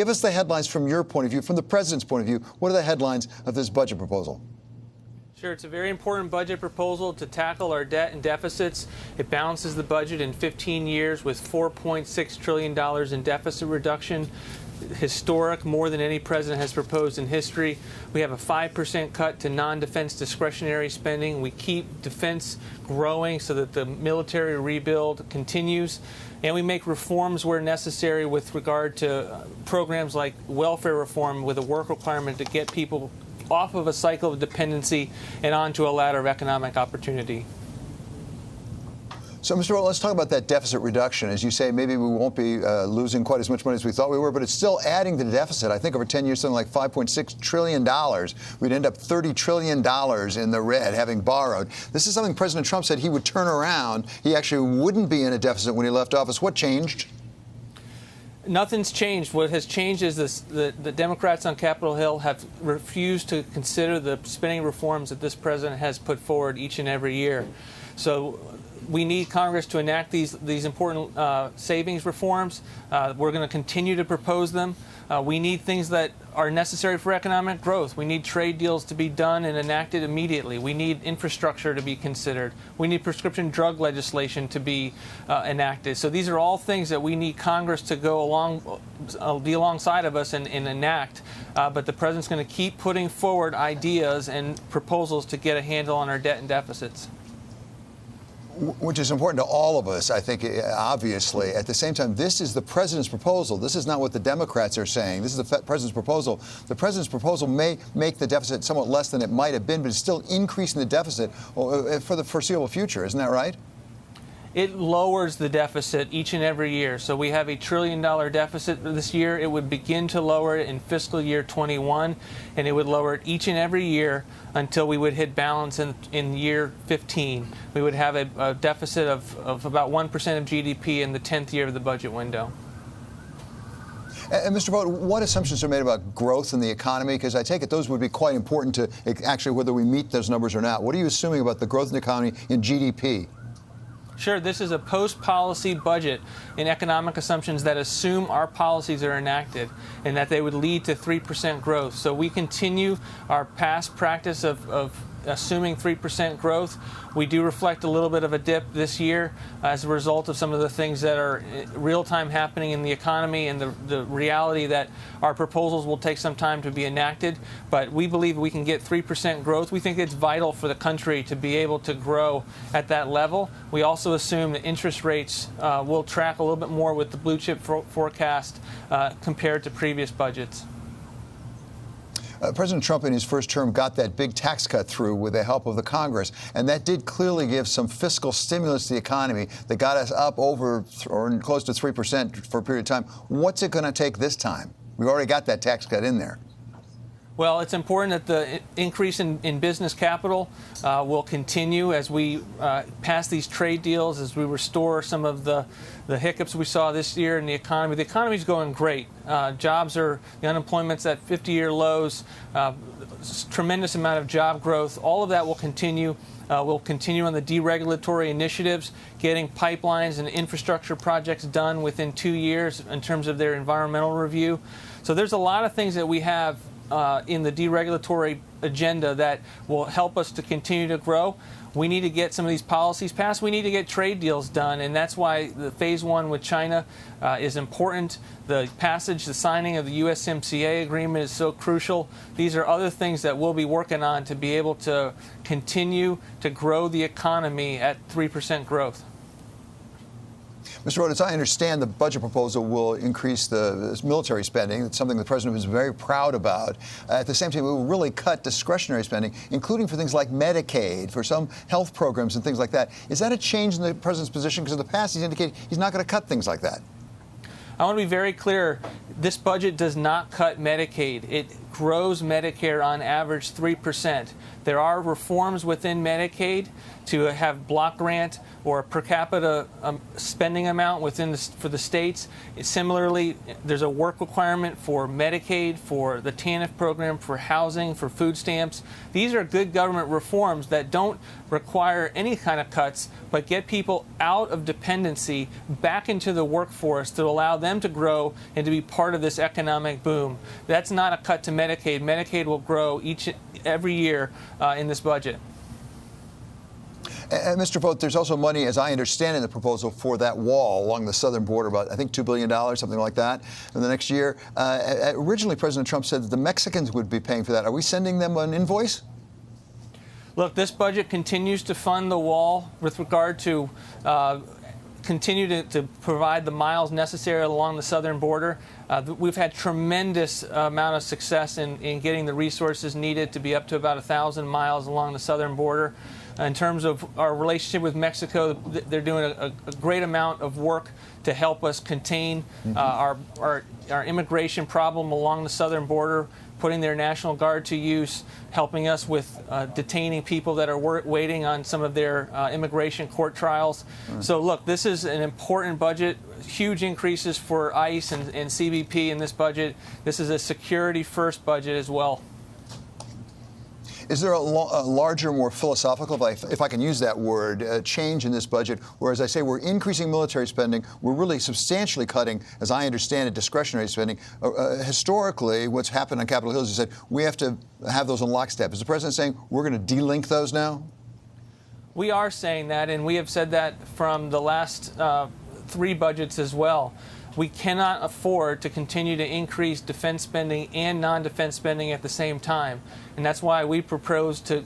Give us the headlines from your point of view, from the president's point of view. What are the headlines of this budget proposal? Sure, it's a very important budget proposal to tackle our debt and deficits. It balances the budget in 15 years with $4.6 trillion in deficit reduction. Historic, more than any president has proposed in history. We have a 5% cut to non-defense discretionary spending. We keep defense growing so that the military rebuild continues. And we make reforms where necessary with regard to programs like welfare reform with a work requirement to get people off of a cycle of dependency and onto a ladder of economic opportunity. So, Mr. Vought, let's talk about that deficit reduction. As you say, maybe we won't be losing quite as much money as we thought we were, but it's still adding to the deficit. I think over 10 years, something like $5.6 trillion. We'd end up $30 trillion in the red, having borrowed. This is something President Trump said he would turn around. He actually wouldn't be in a deficit when he left office. What changed? Nothing's changed. What has changed is the Democrats on Capitol Hill have refused to consider the spending reforms that this president has put forward each and every year. So we need Congress to enact these important savings reforms. We're going to continue to propose them. We need things that are necessary for economic growth. We need trade deals to be done and enacted immediately. We need infrastructure to be considered. We need prescription drug legislation to be enacted. So these are all things that we need Congress to go along, be alongside of us and enact. But the president's going to keep putting forward ideas and proposals to get a handle on our debt and deficits. Which is important to all of us, I think, obviously. At the same time, this is the president's proposal. This is not what the Democrats are saying. This is the president's proposal. The president's proposal may make the deficit somewhat less than it might have been, but it's still increasing the deficit for the foreseeable future. Isn't that right? It lowers the deficit each and every year. So we have a $1 trillion deficit this year. It would begin to lower it in fiscal year 21, and it would lower it each and every year until we would hit balance in year 15. We would have a deficit of about 1% of GDP in the 10th year of the budget window. And Mr. Vought, what assumptions are made about growth in the economy? Because I take it those would be quite important to actually whether we meet those numbers or not. What are you assuming about the growth in the economy in GDP? Sure, this is a post-policy budget in economic assumptions that assume our policies are enacted and that they would lead to 3% growth. So we continue our past practice of assuming 3% growth. We do reflect a little bit of a dip this year as a result of some of the things that are real-time happening in the economy and the reality that our proposals will take some time to be enacted. But we believe we can get 3% growth. We think it's vital for the country to be able to grow at that level. We also assume that interest rates will track a little bit more with the blue chip forecast compared to previous budgets. President Trump in his first term got that big tax cut through with the help of the Congress, and that did clearly give some fiscal stimulus to the economy that got us up over or close to 3% for a period of time. What's it going to take this time? We've already got that tax cut in there. Well, it's important that the increase in business capital will continue as we pass these trade deals, as we restore some of the hiccups we saw this year in the economy. The economy's going great. The unemployment's at 50-year lows, tremendous amount of job growth. All of that will continue. We'll continue on the deregulatory initiatives, getting pipelines and infrastructure projects done within 2 years in terms of their environmental review. So there's a lot of things that we have in the deregulatory agenda that will help us to continue to grow. We need to get some of these policies passed. We need to get trade deals done, and that's why the phase one with China is important. The signing of the USMCA agreement is so crucial. These are other things that we'll be working on to be able to continue to grow the economy at 3% growth. Mr. Vought, as I understand, the budget proposal will increase the military spending. It's something the president was very proud about. At the same time, it will really cut discretionary spending, including for things like Medicaid, for some health programs and things like that. Is that a change in the president's position? Because in the past, he's indicated he's not going to cut things like that. I want to be very clear. This budget does not cut Medicaid. It grows Medicare on average 3%. There are reforms within Medicaid to have block grant or per capita spending amount for the states. Similarly, there's a work requirement for Medicaid, for the TANF program, for housing, for food stamps. These are good government reforms that don't require any kind of cuts, but get people out of dependency back into the workforce to allow them them to grow and to be part of this economic boom. That's not a cut to Medicaid. Medicaid will grow every year in this budget. And Mr. Vought, there's also money, as I understand in the proposal, for that wall along the southern border, about, I think, $2 billion, something like that, in the next year. Originally, President Trump said that the Mexicans would be paying for that. Are we sending them an invoice? Look, this budget continues to fund the wall with regard to continue to provide the miles necessary along the southern border. We've had tremendous amount of success in getting the resources needed to be up to about 1,000 miles along the southern border. In terms of our relationship with Mexico, they're doing a great amount of work to help us contain our immigration problem along the southern border, putting their National Guard to use, helping us with detaining people that are waiting on some of their immigration court trials. So look, this is an important budget, huge increases for ICE and CBP in this budget. This is a security-first budget as well. Is there a larger, more philosophical, if I can use that word, change in this budget, where, as I say, we're increasing military spending, we're really substantially cutting, as I understand it, discretionary spending? Historically, what's happened on Capitol Hill is you said we have to have those in lockstep. Is the president saying we're going to delink those now? We are saying that, and we have said that from the last 3 budgets as well. We cannot afford to continue to increase defense spending and non-defense spending at the same time. And that's why we propose to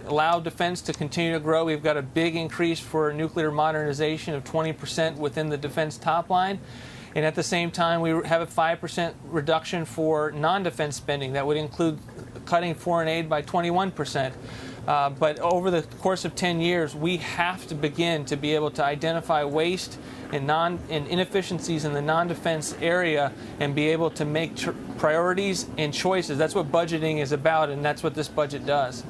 allow defense to continue to grow. We've got a big increase for nuclear modernization of 20% within the defense top line. And at the same time, we have a 5% reduction for non-defense spending. That would include cutting foreign aid by 21%. But over the course of 10 years, we have to begin to be able to identify waste and inefficiencies in the non-defense area and be able to make priorities and choices. That's what budgeting is about, and that's what this budget does.